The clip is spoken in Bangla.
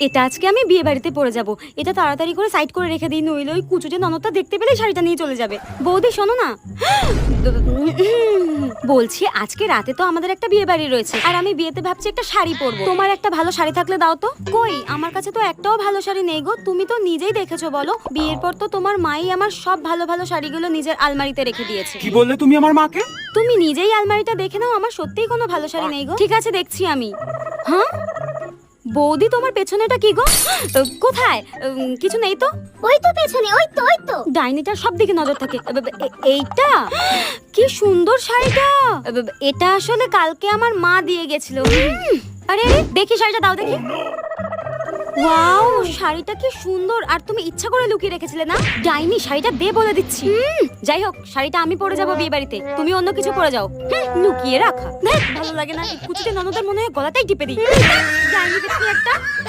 এটা আজকে আমি বিয়ে বাড়িতে পরে যাব। এটা তাড়াতাড়ি করে সাইড করে রেখে দিই, নইলে ওই কুচুটে ননদটা দেখতে পেলেই শাড়িটা নিয়ে চলে যাবে। বৌদি শোনো না, বলছি আজকে রাতে তো আমাদের একটা বিয়ে বাড়ি রয়েছে, আর আমি বিয়েতে ভাবছি একটা শাড়ি পরবো। তোমার একটা ভালো শাড়ি থাকলে দাও তো। কই, আমার কাছে তো একটাও ভালো শাড়ি নেই গো। তুমি তো নিজেই দেখেছো, বলো বিয়ের পর তো তোমার মাই আমার সব ভালো ভালো শাড়িগুলো নিজের আলমারিতে রেখে দিয়েছে। কি বললে তুমি আমার মাকে? তুমি নিজেই আলমারিটা দেখে নাও, আমার সত্যিই কোনো ভালো শাড়ি নেই গো। ঠিক আছে, দেখছি আমি। হ্যাঁ বৌদি, তোমার পেছনেটা কি গো? কোথায়? কিছু নেই তো। ওই তো পেছনে, ওই তো ডাইনিটার সব দিকে নজর থাকে। এইটা কি সুন্দর শাড়িটা। এটা আসলে কালকে আমার মা দিয়ে গেছিল। আরে দেখি শাড়িটা, দাও দেখি। ওয়াও, শাড়িটা কি সুন্দর। আর তুমি ইচ্ছা করে লুকিয়ে রেখেছিলে না? ডাইনি, শাড়িটা দে বলে দিচ্ছি। যাই হোক, শাড়িটা আমি পরে যাবো বিয়ে বাড়িতে, তুমি অন্য কিছু পরে যাও। লুকিয়ে রাখা ভালো লাগে না। কুচিতে ননদের মনে হয় গলাটাই টিপে দিই। ডাইনি দেখি একটা।